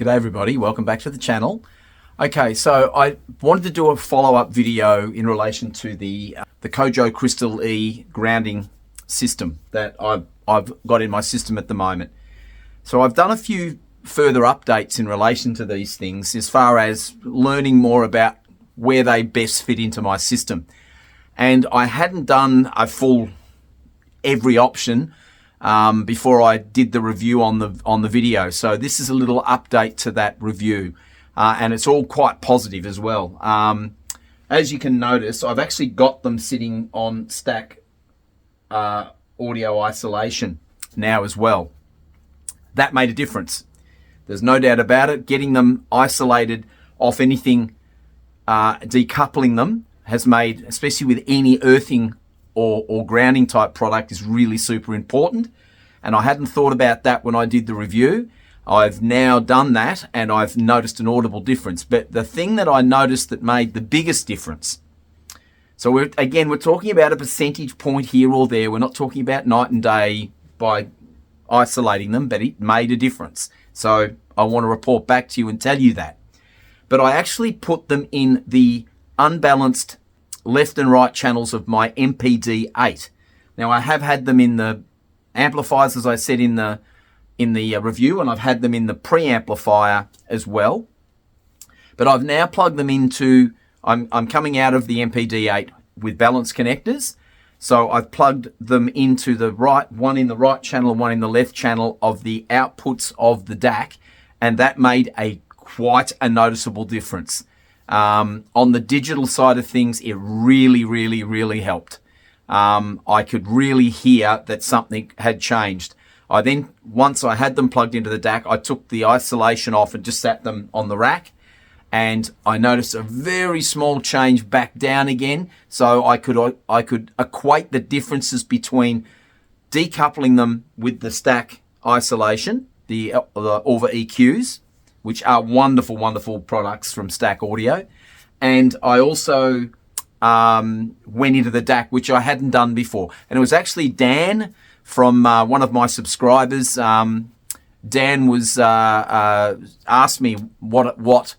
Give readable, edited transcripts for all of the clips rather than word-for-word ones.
G'day everybody, welcome back to the channel. Okay, so I wanted to do a follow-up video in relation to the Kojo Crystal E grounding system that I've got in my system at the moment. So I've done a few further updates in relation to these things as far as learning more about where they best fit into my system. And I hadn't done a full every option before I did the review on the video. So this is a little update to that review, and it's all quite positive as well. As you can notice, I've actually got them sitting on Stack Audio Isolation now as well. That made a difference. There's no doubt about it. Getting them isolated off anything, decoupling them has made, especially with any earthing or grounding type product, is really super important. And I hadn't thought about that when I did the review. I've now done that and I've noticed an audible difference. But the thing that I noticed that made the biggest difference, so we're talking about a percentage point here or there. We're not talking about night and day by isolating them, but it made a difference. So I want to report back to you and tell you that. But I actually put them in the unbalanced left and right channels of my MPD-8. Now I have had them in the amplifiers, as I said in the review, and I've had them in the preamplifier as well. But I've now plugged them into, I'm coming out of the MPD-8 with balanced connectors. So I've plugged them into the right, one in the right channel, one in the left channel of the outputs of the DAC, and that made quite a noticeable difference. On the digital side of things, it really helped. I could really hear that something had changed. I then, once I had them plugged into the DAC, I took the isolation off and just sat them on the rack, and I noticed a very small change back down again. So I could equate the differences between decoupling them with the Stack isolation, the Auva EQ'S, which are wonderful products from Stack Audio. And I also went into the DAC, which I hadn't done before. And it was actually Dan from one of my subscribers. Dan was asked me what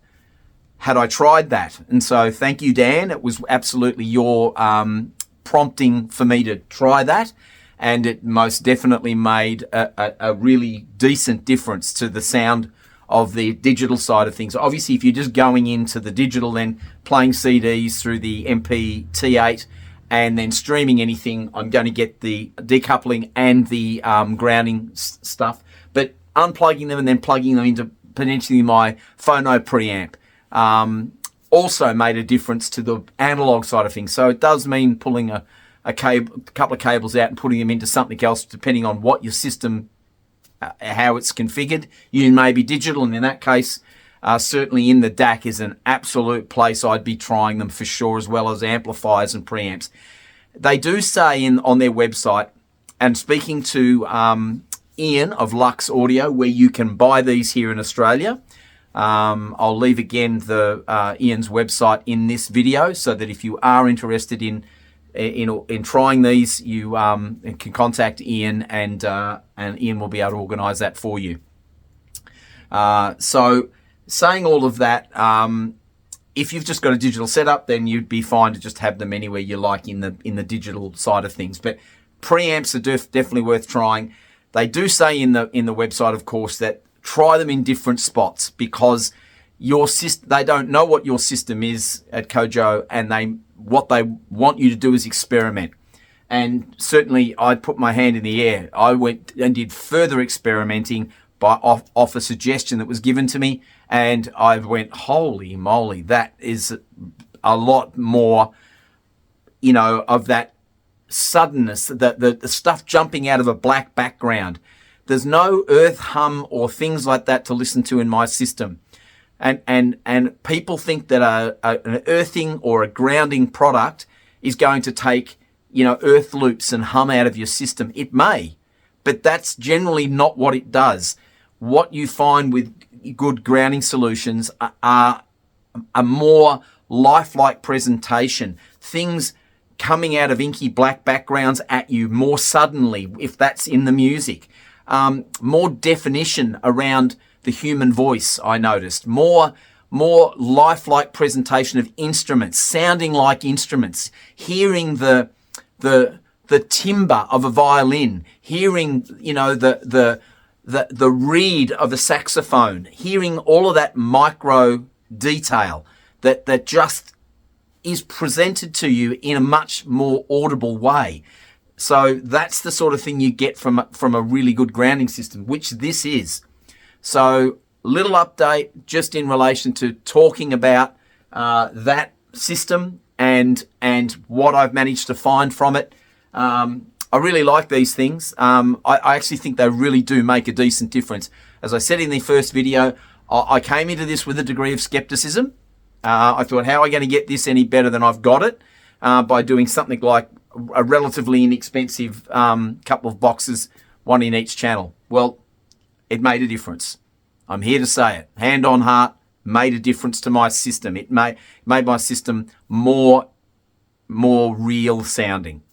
had I tried that. And so thank you, Dan. It was absolutely your prompting for me to try that. And it most definitely made a really decent difference to the sound of the digital side of things. Obviously, if you're just going into the digital, then playing CDs through the MPT-8 and then streaming anything, I'm going to get the decoupling and the grounding stuff. But unplugging them and then plugging them into potentially my phono preamp also made a difference to the analog side of things. So it does mean pulling a couple of cables out and putting them into something else, depending on what your system, how it's configured. You may be digital, and in that case, certainly in the DAC is an absolute place I'd be trying them for sure, as well as amplifiers and preamps. They do say on their website, and speaking to Ian of Lux Audio, where you can buy these here in Australia. I'll leave again the Ian's website in this video, so that if you are interested in trying these, you can contact Ian, and Ian will be able to organise that for you. So saying all of that, if you've just got a digital setup, then you'd be fine to just have them anywhere you like in the digital side of things. But preamps are definitely worth trying. They do say in the website, of course, that try them in different spots, because they don't know what your system is at Kojo, and what they want you to do is experiment. And certainly I put my hand in the air. I went and did further experimenting off a suggestion that was given to me, and I went, holy moly, that is a lot more, of that suddenness, the stuff jumping out of a black background. There's no earth hum or things like that to listen to in my system. And people think that an earthing or a grounding product is going to take, earth loops and hum out of your system. It may, but that's generally not what it does. What you find with good grounding solutions are a more lifelike presentation. Things coming out of inky black backgrounds at you more suddenly, if that's in the music. More definition around the human voice, I noticed. More lifelike presentation of instruments, sounding like instruments, hearing the timbre of a violin, hearing, the reed of a saxophone, hearing all of that micro detail that just is presented to you in a much more audible way. So that's the sort of thing you get from a really good grounding system, which this is. So little update just in relation to talking about that system and what I've managed to find from it. I really like these things. I actually think they really do make a decent difference. As I said in the first video, I came into this with a degree of skepticism. I thought, how am I going to get this any better than I've got it? By doing something like a relatively inexpensive couple of boxes, one in each channel. Well, it made a difference. I'm here to say it. Hand on heart, made a difference to my system. It made my system more real sounding.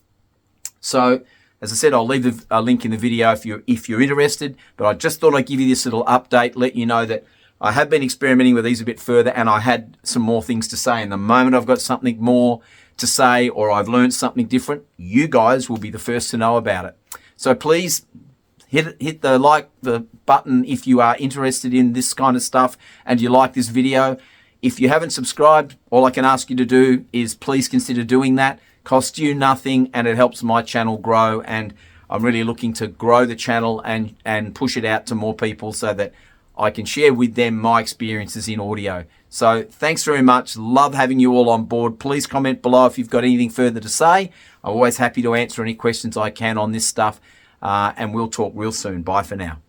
So, as I said, I'll leave a link in the video if you're interested. But I just thought I'd give you this little update, let you know that I have been experimenting with these a bit further, and I had some more things to say. And the moment I've got something more to say or I've learned something different, you guys will be the first to know about it. So please hit the button if you are interested in this kind of stuff and you like this video. If you haven't subscribed, all I can ask you to do is please consider doing that. Costs you nothing and it helps my channel grow, and I'm really looking to grow the channel and push it out to more people so that I can share with them my experiences in audio. So thanks very much. Love having you all on board. Please comment below if you've got anything further to say. I'm always happy to answer any questions I can on this stuff, and we'll talk real soon. Bye for now.